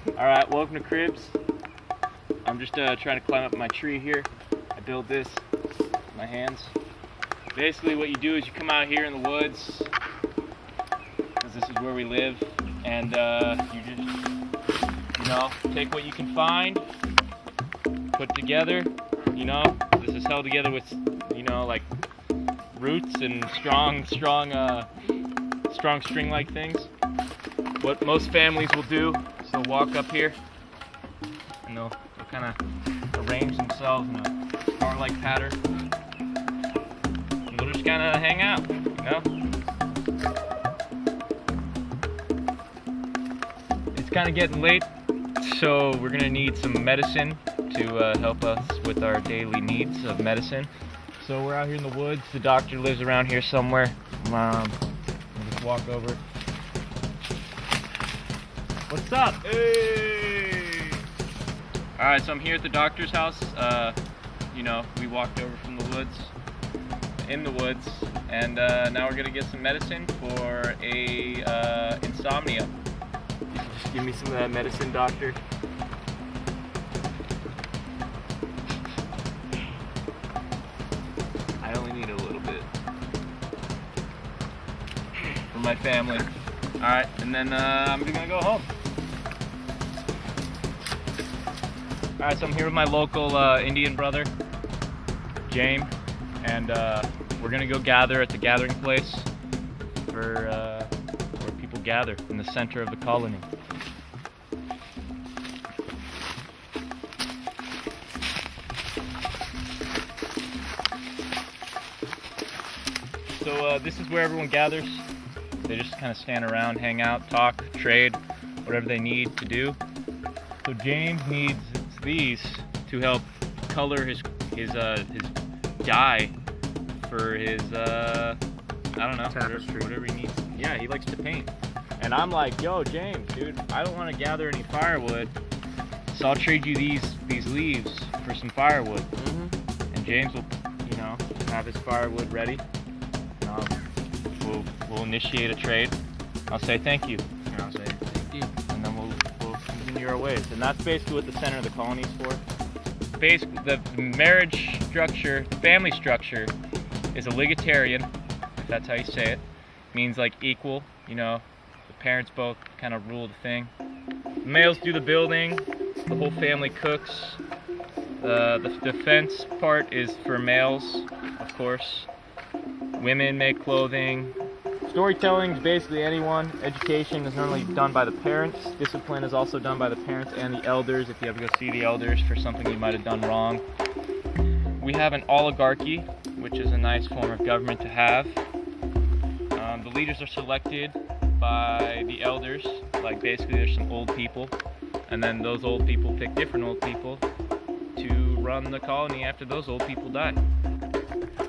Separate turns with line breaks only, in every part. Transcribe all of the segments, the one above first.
Alright, welcome to Cribs. I'm just trying to climb up my tree here. I built this with my hands. Basically what you do is you come out here in the woods, because this is where we live, and you just, you know, take what you can find, put together, you know, this is held together with, you know, like roots and strong string-like things. What most families will do is they'll walk up here and they'll kind of arrange themselves in a star-like pattern. And they'll just kind of hang out, you know? It's kind of getting late, so we're going to need some medicine to help us with our daily needs of medicine. So we're out here in the woods. The doctor lives around here somewhere. We'll just walk over. What's up? Hey! Alright, so I'm here at the doctor's house. You know, we walked over from the woods, and now we're gonna get some medicine for insomnia. Just give me some of that medicine, doctor. I only need a little bit for my family. Alright, and then I'm gonna go home. Alright, so I'm here with my local Indian brother, James, and we're gonna go gather at the gathering place for where people gather in the center of the colony. So this is where everyone gathers. They just kind of stand around, hang out, talk, trade, whatever they need to do. So James needs these to help color his dye for his I don't know, whatever he needs. Yeah, he likes to paint. And I'm like, yo, James, dude, I don't want to gather any firewood, so I'll trade you these leaves for some firewood. Mm-hmm. And James will, you know, have his firewood ready. We'll initiate a trade. I'll say thank you. And I'll say thank you. And then we'll continue our ways. And that's basically what the center of the colony is for. Basically, the marriage structure, the family structure, is egalitarian, if that's how you say it. It means like equal, you know, the parents both kind of rule the thing. The males do the building, the whole family cooks. The defense part is for males, of course. Women make clothing. Storytelling is basically anyone. Education is normally done by the parents. Discipline is also done by the parents and the elders, if you ever go see the elders for something you might have done wrong. We have an oligarchy, which is a nice form of government to have. The leaders are selected by the elders. Like basically there's some old people, and then those old people pick different old people to run the colony after those old people die.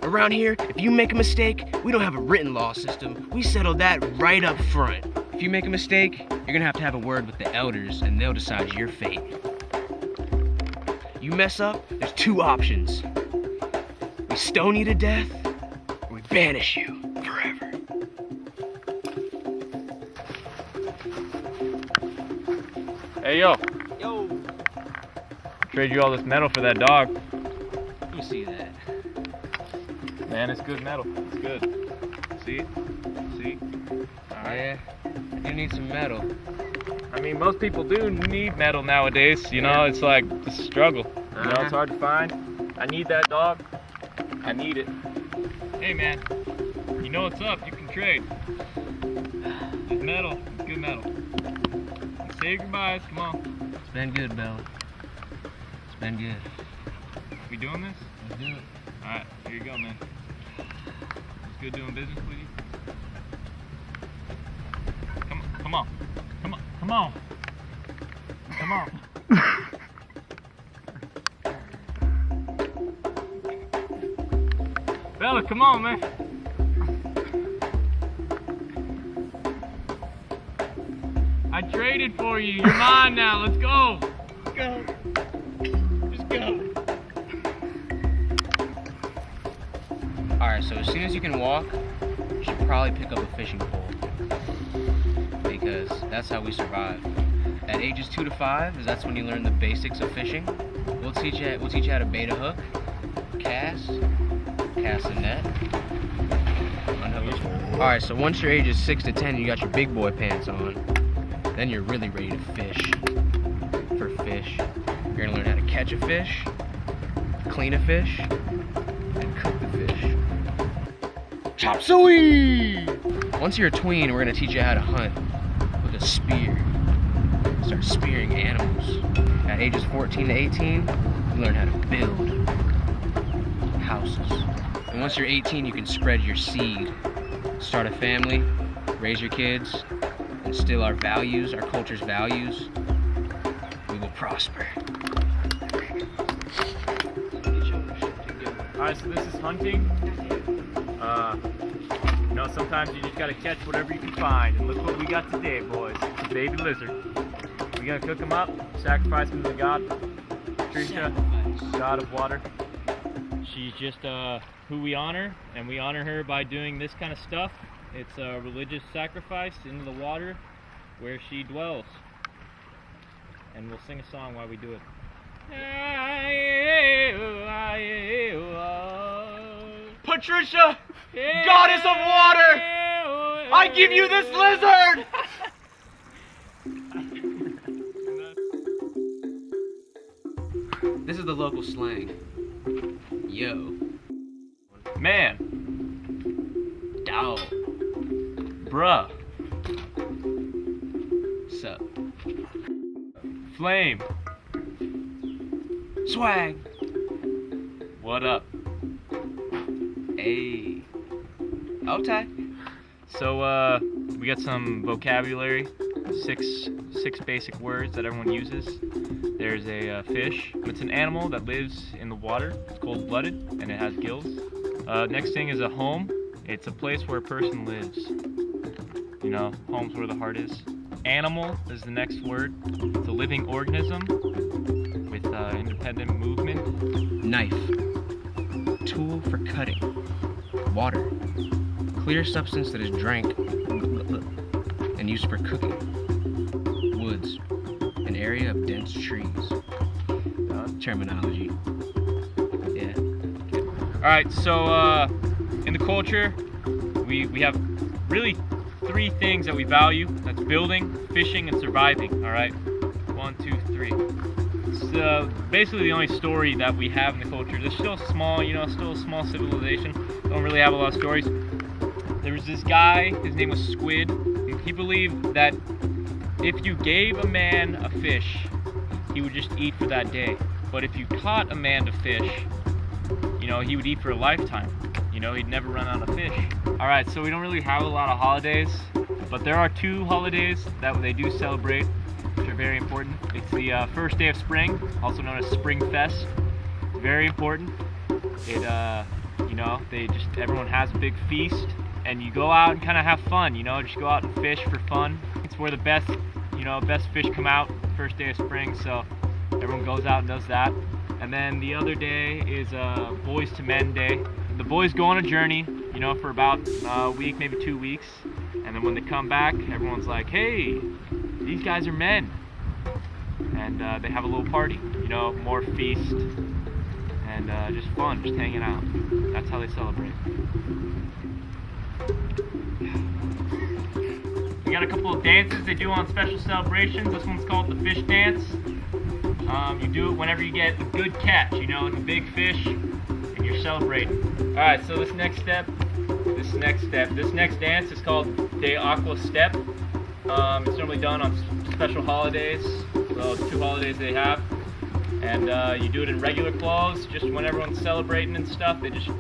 Around here, if you make a mistake, we don't have a written law system. We settle that right up front. If you make a mistake, you're gonna have to have a word with the elders, and they'll decide your fate. You mess up, there's two options. We stone you to death, or we banish you forever.
Hey, yo.
Yo.
Trade you all this metal for that dog.
Let me see that.
Man, it's good metal. It's good. See? See? Alright.
Yeah, I do need some metal.
I mean, most people do need metal nowadays. You know, it's like a struggle. You know, it's hard to find. I need that dog. I need it. Hey, man. You know what's up. You can trade. It's metal. It's good metal. Say your goodbyes. Come on.
It's been good, Bella. It's been good.
We doing this?
Let's do it.
Alright, here you go, man. It's good doing business with you. Come on. Come on. Come on. Come on. Bella, come on, man. I traded for you. You're mine now. Let's go. Let's go. Just go.
Alright, so as soon as you can walk, you should probably pick up a fishing pole. Because that's how we survive. At ages 2 to 5, is that's when you learn the basics of fishing. We'll teach you how to bait a hook, cast a net, unhook it. Alright, so once your age is 6 to 10, you got your big boy pants on. Then you're really ready to fish. For fish. You're gonna learn how to catch a fish, clean a fish, and cook the fish. Chop suey! Once you're a tween, we're gonna teach you how to hunt with a spear. Start spearing animals. At ages 14 to 18, you learn how to build houses. And once you're 18, you can spread your seed. Start a family, raise your kids, instill our values, our culture's values. We will prosper.
Alright, so this is hunting. You know, sometimes you just gotta catch whatever you can find. And look what we got today, boys. It's a baby lizard. We're gonna cook him up, sacrifice him to the god, Trisha, god of water. She's just who we honor, and we honor her by doing this kind of stuff. It's a religious sacrifice into the water where she dwells. And we'll sing a song while we do it.
Patricia, goddess of water, I give you this lizard! This is the local slang. Yo.
Man.
Dog.
Bruh.
Sup.
Flame.
Swag.
What up?
Hey. Okay.
So we got some vocabulary, six basic words that everyone uses. There's a fish. It's an animal that lives in the water. It's cold-blooded and it has gills. Next thing is a home. It's a place where a person lives. You know, home's where the heart is. Animal is the next word. It's a living organism with independent movement.
Knife. Tool for cutting. Water. Clear substance that is drank and used for cooking. Woods. An area of dense trees. Terminology. Yeah.
Alright, so in the culture, we have really 3 things that we value. That's building, fishing, and surviving. Alright? 1, 2, 3. It's basically the only story that we have in the culture. There's still small, you know, still a small civilization. Don't really have a lot of stories. There was this guy, his name was Squid. He believed that if you gave a man a fish, he would just eat for that day. But if you taught a man to fish, you know, he would eat for a lifetime. You know, he'd never run out of fish. Alright, so we don't really have a lot of holidays, but there are 2 holidays that they do celebrate, which are very important. It's the first day of spring, also known as Spring Fest. Very important. It, you know, everyone has a big feast, and you go out and kind of have fun, you know, just go out and fish for fun. It's where the best fish come out, first day of spring, so everyone goes out and does that. And then the other day is Boys to Men Day. The boys go on a journey, you know, for about a week, maybe 2 weeks, and then when they come back, everyone's like, hey, these guys are men. And they have a little party, you know, more feast, and just fun, just hanging out. That's how they celebrate. We got a couple of dances they do on special celebrations. This one's called the fish dance. You do it whenever you get a good catch, you know, it's a big fish, and you're celebrating. Alright, so this next dance is called De Aqua step. It's normally done on special holidays, well, 2 holidays they have. And you do it in regular clothes, just when everyone's celebrating and stuff, they just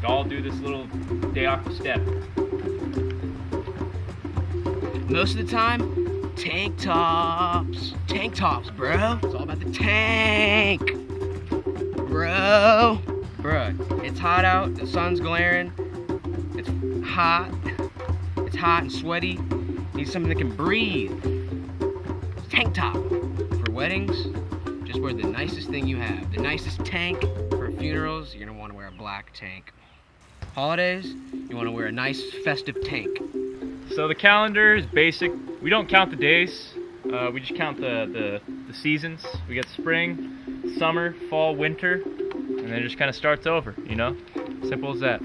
all do this little De Aqua step.
Most of the time, tank tops. Tank tops, bro. It's all about the tank. Bro. Bruh, it's hot out, the sun's glaring. It's hot. It's hot and sweaty. Need something that can breathe. Tank top. For weddings, just wear the nicest thing you have. The nicest tank. For funerals, you're gonna wanna wear a black tank. Holidays, you wanna wear a nice festive tank.
So the calendar is basic. We don't count the days. we just count the seasons. We get spring, summer, fall, winter, and then it just kind of starts over, you know? Simple as that.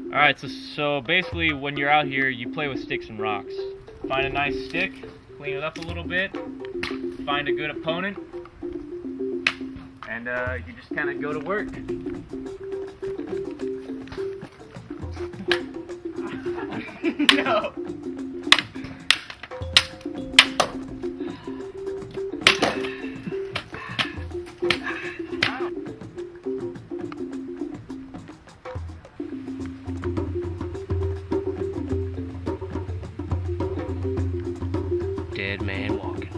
Alright, so basically when you're out here, you play with sticks and rocks. Find a nice stick, clean it up a little bit, find a good opponent, and you just kind of go to work. No!
Dead man walking.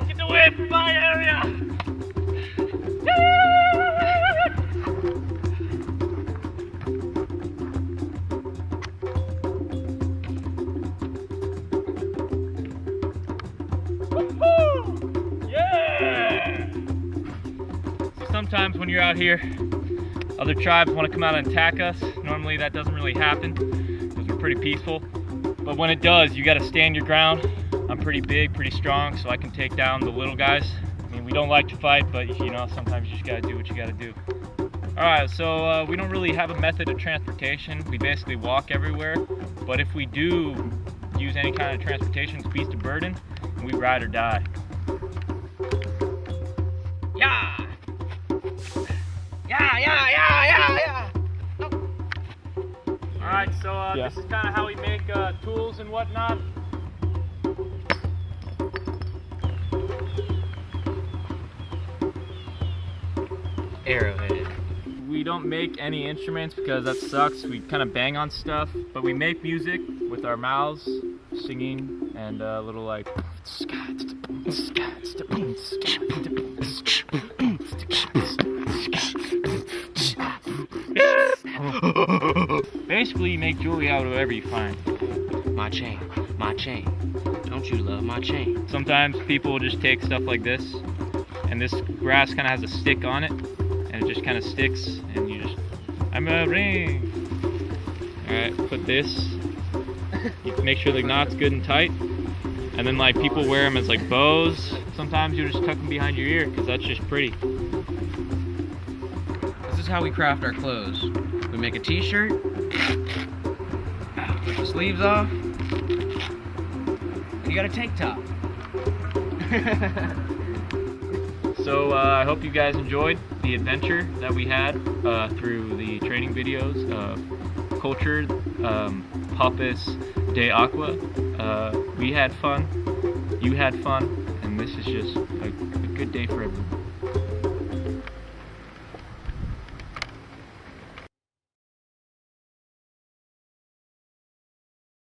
Get away from my area! Woohoo! Yeah! Sometimes when you're out here, other tribes want to come out and attack us. Normally that doesn't really happen because we're pretty peaceful. But when it does, you got to stand your ground. I'm pretty big, pretty strong, so I can take down the little guys. I mean, we don't like to fight, but you know, sometimes you just got to do what you got to do. Alright, so we don't really have a method of transportation. We basically walk everywhere. But if we do use any kind of transportation, it's beast of burden, and we ride or die. Yeah! Yeah. Alright, so this is kind of how we make tools and whatnot.
Arrowhead.
We don't make any instruments because that sucks. We kind of bang on stuff, but we make music with our mouths, singing, and a little like. Basically, you make jewelry out of whatever you find.
My chain. Don't you love my chain?
Sometimes people will just take stuff like this, and this grass kind of has a stick on it, and it just kind of sticks, and you just, I'm a ring. Alright, put this, you make sure the knot's good and tight, and then like people wear them as like bows. Sometimes you just tuck them behind your ear, because that's just pretty.
This is how we craft our clothes. We make a t-shirt, sleeves off, and you got a tank top.
So I hope you guys enjoyed the adventure that we had through the training videos of Cultured, Popus De Aqua. We had fun, you had fun, and this is just a good day for everyone.